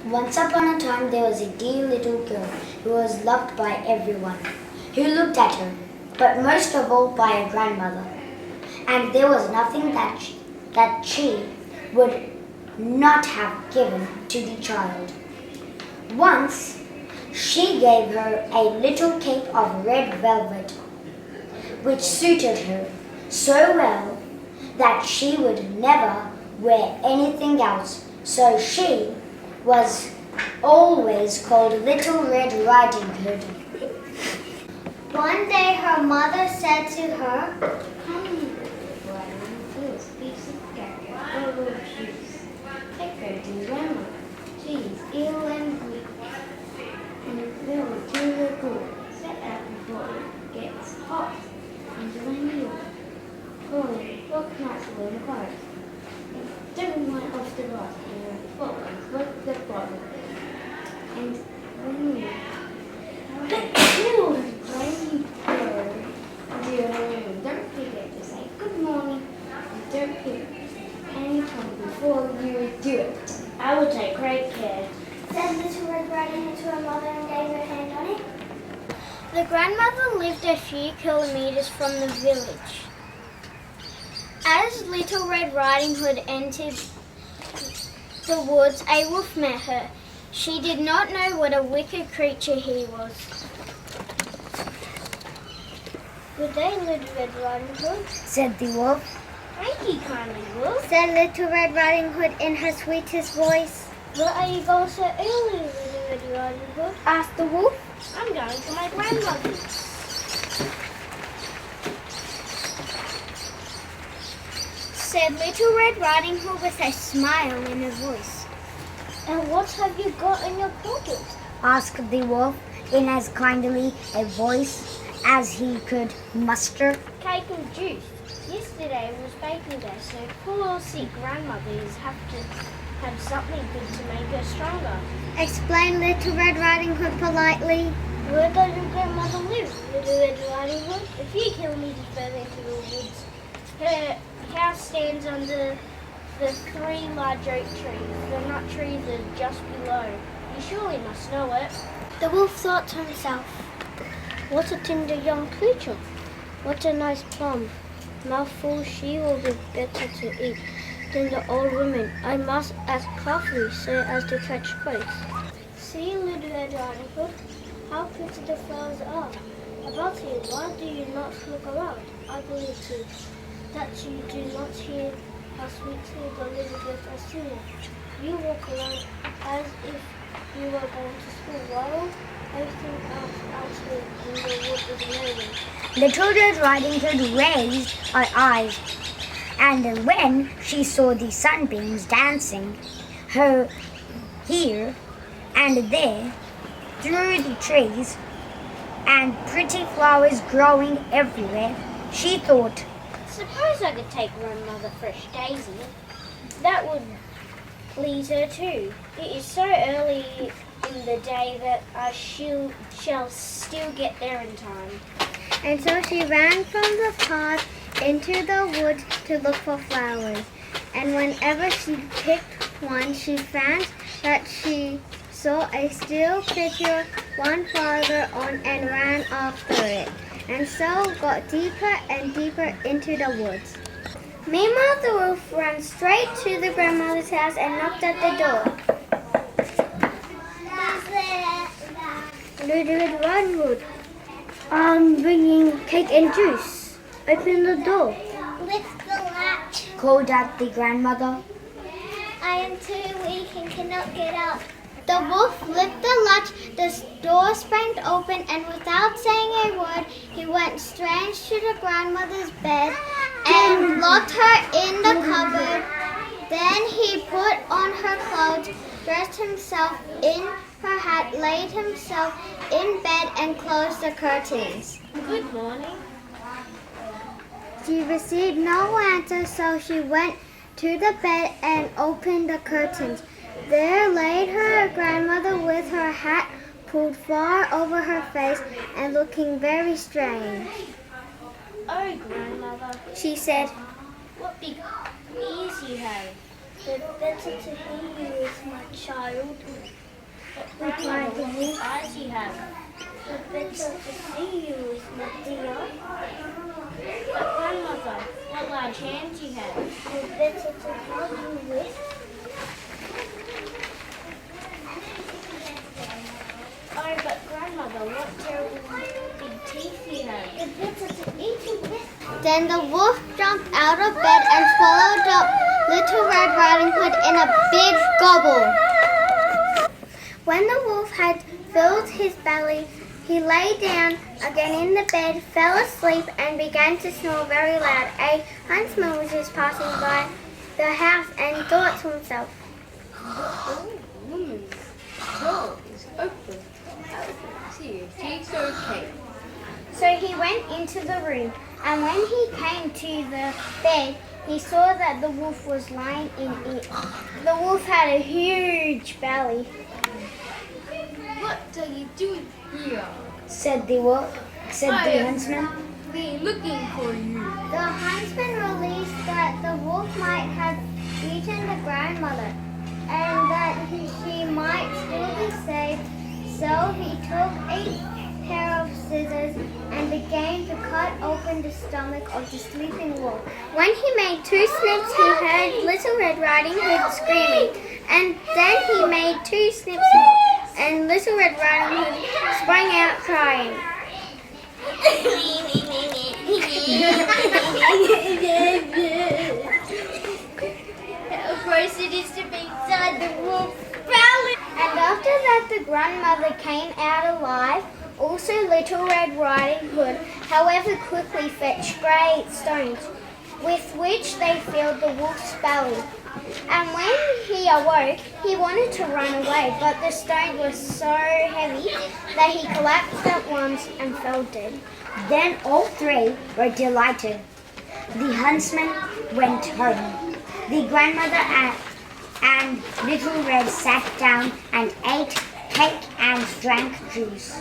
Once upon a time there was a dear little girl who was loved by everyone who looked at her, but most of all by her grandmother. And there was nothing that she would not have given to the child. Once she gave her a little cape of red velvet, which suited her so well that she would never wear anything else, so she was always called Little Red Riding Hood. One day her mother said to her, "Come here, this piece of cake full of juice. Take her to Grandma. She is ill and weak, and it's very to the good. Set out before it gets hot, and when you walk nicely in the forest. Don't run off the grass and follow with the bottle. And when you don't forget to say good morning and don't hit any time before you do it. I will take great care," said Little Red Riding Hood to her mother and gave her hand on it. The grandmother lived a few kilometres from the village. As Little Red Riding Hood entered the woods, a wolf met her. She did not know what a wicked creature he was. "Good day, Little Red Riding Hood," said the wolf. "Thank you kindly, Wolf," said Little Red Riding Hood in her sweetest voice. "Where are you going so early, Little Red Riding Hood?" asked the wolf. "I'm going to my grandmother's," said Little Red Riding Hood with a smile in her voice. "And what have you got in your pocket?" asked the wolf in as kindly a voice as he could muster. "Cake and juice. Yesterday was baking day, so poor sick grandmothers have to have something good to make her stronger," explained Little Red Riding Hood politely. "Where does your grandmother live, Little Red Riding Hood? A few kilometres further into the woods. Her house stands under the 3 large oak trees. The nut trees are just below. You surely must know it." The wolf thought to himself, "What a tender young creature. What a nice plum. Mouthful, she will be better to eat than the old woman. I must act carefully so as to catch both." "See, Little Red Riding Hood, how pretty the flowers are about here. Why do you not look around? I believe too that you do not hear how sweetly the little birds are singing. You walk around as if you were going to school, while everything else out here in the wood is amazing." Little Red Riding Hood raised her eyes, and when she saw the sunbeams dancing her here and there through the trees and pretty flowers growing everywhere, she thought, "Suppose I could take Grandmother Fresh Daisy. That would please her too. It is so early in the day that I shall still get there in time." And so she ran from the path into the woods to look for flowers. And whenever she picked one, she found that she saw a still prettier one farther on and ran after it, and so got deeper and deeper into the woods. Meanwhile, the wolf ran straight to the grandmother's house and knocked at the door. "Who's there?" "Little Red Riding Hood. I'm bringing cake and juice. Open the door." "Lift the latch," called out the grandmother. "I am too weak and cannot get up." The wolf lifted the latch, the door sprang open, and without saying a word, he went straight to the grandmother's bed and locked her in the cupboard. Then he put on her clothes, dressed himself in her hat, laid himself in bed, and closed the curtains. "Good morning." She received no answer, so she went to the bed and opened the curtains. There laid her grandmother with her hat pulled far over her face and looking very strange. "Oh, Grandmother," she said, "what big ears you have." But better to hear you is my child. But grandmother, what eyes you have. But better to see you is my dear. But grandmother, what large hands you have. But better to hug you with. Oh, but grandmother, what terrible big teeth you have. But better to eat you with. Then the wolf jumped out of bed and swallowed up Little Red Riding Hood in a big gobble. When the wolf had filled his belly, he lay down again in the bed, fell asleep, and began to snore very loud. A huntsman was just passing by the house and thought to himself, Oh, woman, the door is open. See if she's okay. So he went into the room, and when he came to the bed, he saw that the wolf was lying in it. The wolf had a huge belly. What are you doing here? said the huntsman. Been looking for you. the huntsman realized that the wolf might have eaten the grandmother and that she might still be safe. So he took a pair of scissors and began to cut open the stomach of the sleeping wolf. When he made 2 snips, he heard Little Red Riding Hood screaming. And then he made 2 snips and Little Red Riding Hood sprang out crying. How gross it is to be inside the wolf's belly. And after that the grandmother came out alive. Also Little Red Riding Hood, however, quickly fetched great stones, with which they filled the wolf's belly. And when he awoke, he wanted to run away, but the stone was so heavy that he collapsed at once and fell dead. Then all 3 were delighted. The huntsman went home. The grandmother and Little Red sat down and ate cake and drank juice.